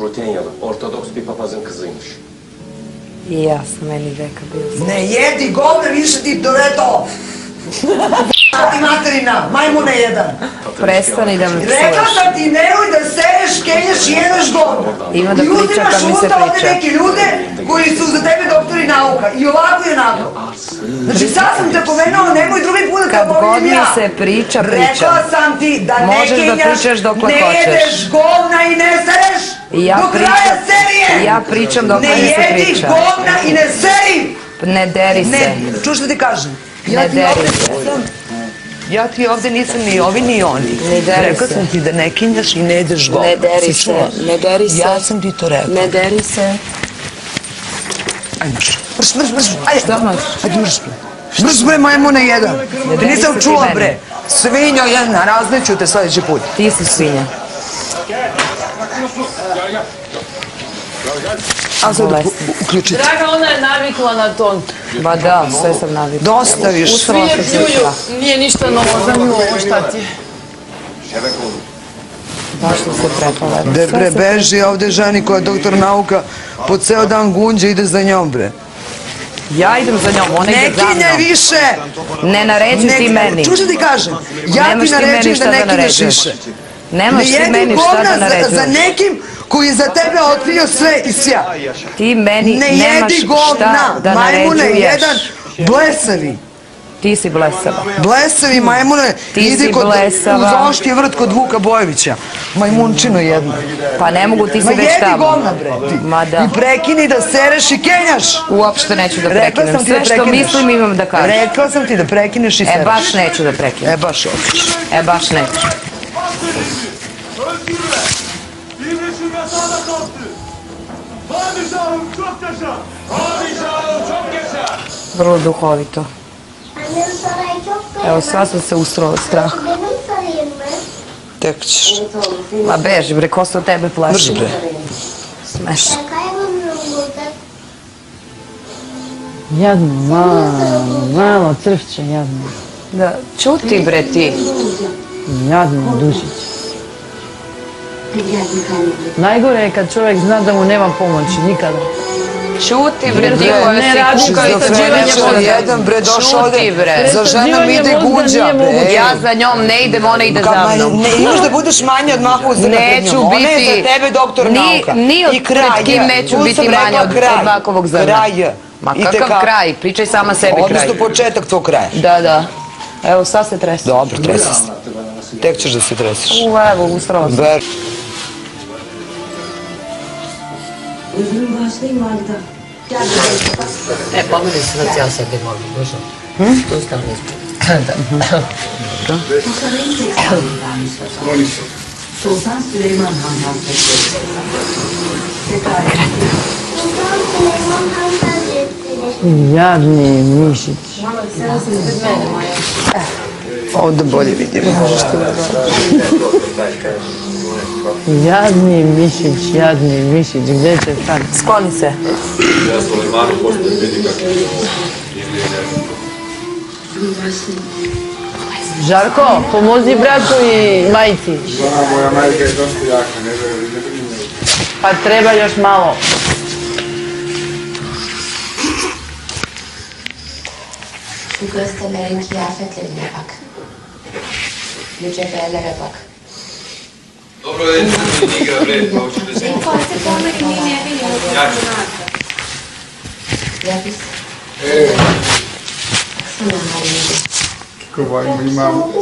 Rutenyalı, ortodoks bir papazın kızıymış. I ja sam, meni deka bio. Ne jedi govne više ti doreto! Ti materina, majmune jedan! Prestani da me psuješ. Rekla sam ti nemoj da seješ, kenješ i jedeš govno! Ima da I priča uzimaš kad mi se unutra ovde priča. neke ljude koji su za tebe doktori nauka. I ovako i onako. Znači sad sam te pomenuo, nemoj drugi put da Kad god pomenem mi ja. se priča, Rekla pričam. sam ti da ne Možeš da kenjaš, pričaš dokle ne hoćeš. jedeš govna i ne sereš do kraja serije! Ja pričam dokle mi se Ne jedi priča. govna i ne seri! Ne deri se. Ne, čuš što ti kažem? Ne deri se. Ja ti ovde nisam ni ovi ni oni. Ne deri Rekla se. sam ti da ne kinjaš i ne jedeš govna. Ne deri Si se. čula? Ne deri se. Ja sam ti to rekla. Ne deri se. Ajde mrš. Mrš. Ajde. Šta mrš? Ajde mrš bre. Mrš bre majmune jedan. Ne deri Nisam se ti čula meni. bre. Svinjo jedna, razneću te sledeći put. Ti si svinja. A sad Bolesna. uključite. Draga, ona je navikla na to. Ba da, sve sam navikla. Dosta više. Ustrala sam se Ljulju, šta. nije ništa novo za nju, ovo šta ti je. Baš sam se prepala. De bre, beži ovde ženi koja je doktor nauka, po ceo dan gunđe ide za njom bre. Ja idem za njom, ona Ne ide za kinjaj mnom. više! Ne naređuj ti meni. Čuš što ti kažem? Ja Nemaš ti ti meni naređujem šta da ne da kinješ naređuješ. više. Nemaš Ne ti jedi meni šta da govna za naređuješ. nekim koji je za tebe otkrio sve i svja. Ti meni Ne nemaš jedi šta govna, da majmune naređuješ. jedan, blesavi. Ti si blesava. Blesavi majmune, Ti idi si kod blesava. Zoški vrt kod Vuka Bojevića. Majmunčino jedno. Pa ne mogu, ti si Ma već jedi tamo. govna bre ti. Ma da. I prekini da sereš i kenjaš. Uopšte neću da Rekla prekinem. sam ti da Sve što prekineš. mislim imam da kažem. Rekla sam ti da prekineš i sereš. E, baš neću da prekinem. E, baš hoćeš. E, baš neću. Özgürler! Birleşim yasağına kalktı! Padişahım çok yaşa! Padişahım çok yaşa! Vrlo duhovito. Annem sarayı çok beğendi. Evo, sva sam se ustrala od straha. Benim sarayım mı? Tek ćeš. Ma beži bre, ko se od tebe plaši? Mrš bre. Smešno. Ben kaybolmuyorum burada. Jadno, malo crvče, jadno. Da, čuti bre ti. Jadno, dušić. Najgore je kad čovjek zna da mu nema pomoći, nikada. Čuti bre ti Ne koja si radi kuka i šizofreničar tađivanje jedan, bre, došao ovde. Čuti bre. Za ženom ide Presađivanje mozga gunđa, nije bre. moguće. Ja za njom ne idem, ona ide za mnom. Ne, imaš da budeš manje od maha uzrna pred Neću njom. Ona je biti... za tebe doktor nauka. Ni I od kraj, pred kim neću tu biti sam manje rekla od kraj. makovog zrna. Kraj. Ma I kakav tekako. kraj? Pričaj sama sebi kraj. Odnosno početak tvog kraja. Da, da. Evo, sad se trese. Dobro, tresi se. Tek ćeš da se tresiš. Evo, ustrala sam. Ver. E, pomeni se na cijel sebi mogu, dušo. Tu ste mi Sultan Süleyman Han Hazretleri. Sultan Süleyman Han Hazretleri. Jadni mišić. Ovde bolje vidim. Jadni mišić, gdje će sad? Skloni se. Žarko, pomozi bratu i majici. Moja majka je dosta jaka, ne brinjaju. Pa treba još malo. Şu gösterilerin kıyafetlerine bak. Mücevherlere bak. Dobro je igra, bre, pa hoćete se... Lapis. Kako imamo?